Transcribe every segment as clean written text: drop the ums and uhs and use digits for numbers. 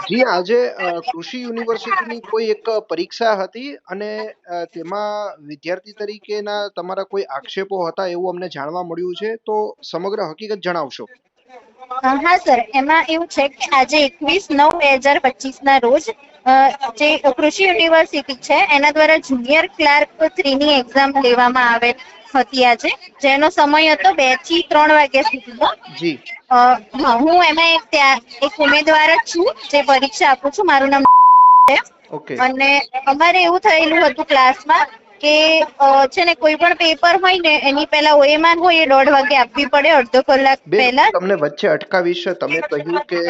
જી આજે કૃષિ યુનિવર્સિટીની કોઈ એક પરીક્ષા હતી અને તેમાં વિદ્યાર્થી તરીકેના તમારા કોઈ આક્ષેપો હતા એવું અમને જાણવા મળ્યું છે, તો સમગ્ર હકીકત જણાવશો? હા સર, એમાં એવું છે કે આજે 21/9/2025 ના રોજ જે કૃષિ યુનિવર્સિટી છે એના દ્વારા જુનિયર ક્લાર્ક 3 ની એક્ઝામ લેવામાં આવેલ હતી આજે, જેનો સમય હતો 2 થી 3 વાગ્યા સુધીનો. જી. હા, હું એમાં એક ઉમેદવાર જ છું જે પરીક્ષા આપું છું. મારું નામ છે. ઓકે. અને અમારે એવું થયેલું હતું ક્લાસમાં કે છે ને કોઈ પણ પેપર હોય ને એની પહેલા ઓએમઆર હોય એ 1:30 વાગે આપવી પડે, અડધો કલાક બેન, પહેલા. તમને વચ્ચે અટકાવીશ. તમે કહ્યું કે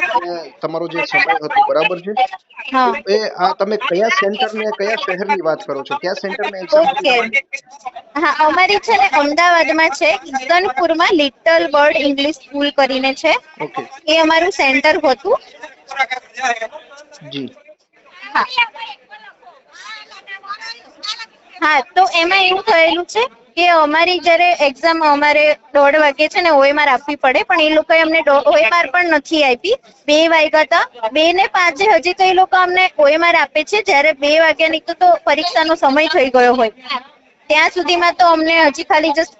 તમે તમારો જે સમય હતો બરાબર છે, તો હા. તમે કયા સેન્ટર ને કયા શહેરની વાત કરો છો? કયા સેન્ટરમાં એક્ઝામ હતી ઓકે. તમારી? હા, અમારી છે ને અમદાવાદમાં છે, ઈસનપુરમાં લિટલ બર્ડ ઇંગ્લિશ સ્કૂલ કરીને છે. ઓકે. એ અમારું સેન્ટર હતું. જી. હા. હા, તો એમાં એવું થયેલું છે કે અમારી જયારે એક્ઝામ અમારે 1:30 વાગે છે ને ઓએમઆર આપવી પડે, પણ એ લોકોએ અમને ઓએમઆર પણ નથી આપી. 2 વાગ્યા હતા, 2 ને 5 હજી તો એ લોકો અમને ઓએમઆર આપે છે, જયારે 2 વાગ્યાની તો પરીક્ષાનો સમય થઈ ગયો હોય ત્યાં સુધીમાં તો અમને હજી ખાલી જસ્ટ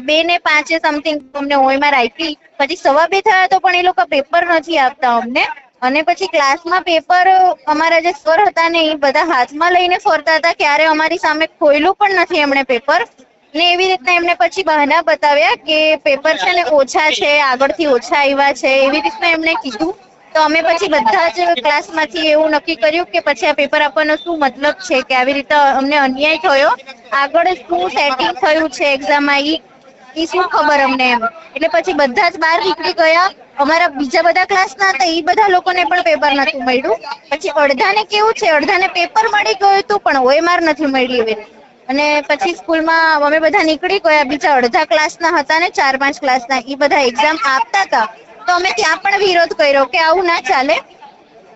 2 ને 5 સમથિંગ અમને ઓએમઆર આપી. પછી 2:15 થયા તો પણ એ લોકો પેપર નથી આપતા અમને. અને પછી ક્લાસમાં પેપર અમારા જે સર હતા ને એ બધા હાથમાં લઈને ફરતા હતા, ક્યારે અમારી સામે ખોયલું પણ નથી એમણે પેપર. ને એવી રીતના એમને પછી બહાના બતાવ્યા કે પેપર છે ને ઓછા છે, આગળથી ઓછા આવ્યા છે, એવી રીતના એમને કીધું. તો અમે પછી બધા જ ક્લાસમાંથી એવું નક્કી કર્યું કે પછી આ પેપર આપવાનો શું મતલબ છે, કે આવી રીતે અમને અન્યાય થયો. આગળ શું સેટિંગ થયું છે એક્ઝામમાં ઈ શું ખબર અમને એમ. એટલે પછી બધા જ બહાર નીકળી ગયા. અમારા બીજા બધા ક્લાસના હતા એ બધા લોકોને પણ પેપર નથી મળ્યું. પછી અડધાને કેવું છે, અડધાને પેપર મળી ગયું હતું પણ ઓએમઆર નથી મળી એવી. અને પછી સ્કૂલમાં અમે બધા નીકળી ગયા. બીજા અડધા ક્લાસના હતા ને 4-5 ક્લાસના, એ બધા એક્ઝામ આપતા હતા. તો અમે ત્યાં પણ વિરોધ કર્યો કે આવું ના ચાલે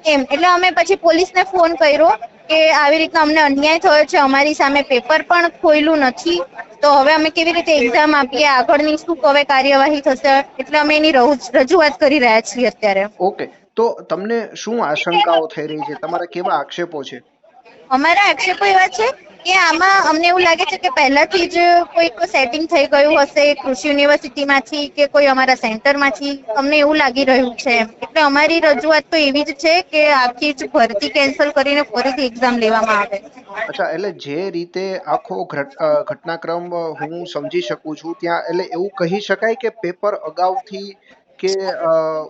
એમ. એટલે અમે પછી પોલીસને ફોન કર્યો કે આવી રીતના અમને અન્યાય થયો છે, અમારી સામે પેપર પણ ખોયલું નથી. તો હવે અમે કેવી રીતે એક્ઝામ આપીએ, આગળની શું હવે કાર્યવાહી થશે, એટલે અમે એની રજૂઆત કરી રહ્યા છીએ અત્યારે. ઓકે, તો તમને શું આશંકાઓ થઈ રહી છે? તમારા કેવા આક્ષેપો છે? અમારા આક્ષેપો એવા છે કે આમાં અમને એવું લાગે છે કે પહેલાથી જ કોઈક સેટિંગ થઈ ગયું હશે કૃષિ યુનિવર્સિટીમાંથી કે કોઈ અમારા સેન્ટરમાંથી. અમને એવું લાગી રહ્યું છે. એટલે અમારી રજૂઆત તો એવી જ છે કે આખી જ ભરતી કેન્સલ કરીને ફરીથી એક્ઝામ લેવામાં આવે. અચ્છા, એટલે જે રીતે આખો ઘટનાક્રમ હું સમજી શકું છું, ત્યાં એટલે એવું કહી શકાય કે પેપર અગાઉથી કે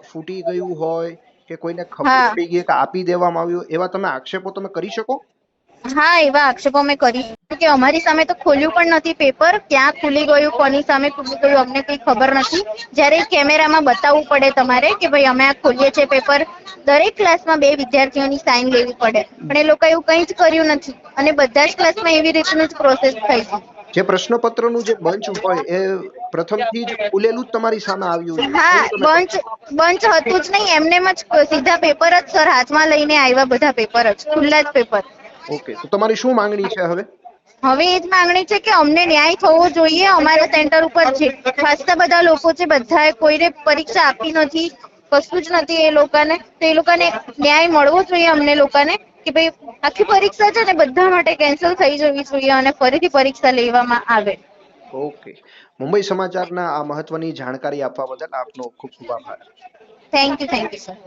ફૂટી ગયું હોય કે કોઈને ખબર હા પડી ગઈ કે આપી દેવામાં આવ્યું, એવા તમે આક્ષેપો તમે કરી શકો? હા, એવા આક્ષેપો અમે કરી કે અમારી સામે તો ખોલ્યું પણ નથી પેપર. ક્યાં ખુલી ગયું, કોની સામે ખુલી ગયું અમને કઈ ખબર નથી. જયારે કેમેરામાં બતાવવું પડે તમારે કે ભાઈ અમે આ ખોલીએ છીએ પેપર. દરેક ક્લાસમાં 2 વિદ્યાર્થીઓની સાઈન લેવી પડે, પણ એ લોકો એવું કઈ જ કર્યું નથી. અને બધા જ ક્લાસમાં એવી રીતનું જ પ્રોસેસ થઈ છે. જે પ્રશ્નપત્રનું જે બંચ હોય એ પ્રથમથી જ ખુલેલું જ તમારી સામે આવ્યું છે હા, એવું તમે કહો? બંચ હતું જ નહીં. એમનેમ જ સીધા પેપર જ સર હાથમાં લઈને આવ્યા, બધા પેપર જ ખુલ્લા જ પેપર. ઓકે, તો તમારી શું માંગણી છે હવે? હવે એ જ માંગણી છે કે અમને ન્યાય થવો જોઈએ. અમારા સેન્ટર ઉપર ખાસા બધા લોકો છે, બધાએ કોઈને પરીક્ષા આપી નથી, કશું જ નથી એ લોકોને. તો એ લોકોને ન્યાય મળવો જોઈએ અમને લોકોને કે ભાઈ આખી પરીક્ષા છે ને બધા માટે કેન્સલ થઈ જવી જોઈએ અને ફરીથી પરીક્ષા લેવામાં આવે. ઓકે, મુંબઈ સમાચારના આ મહત્વની જાણકારી આપવા બદલ આપનો ખૂબ ખૂબ આભાર. Thank you sir.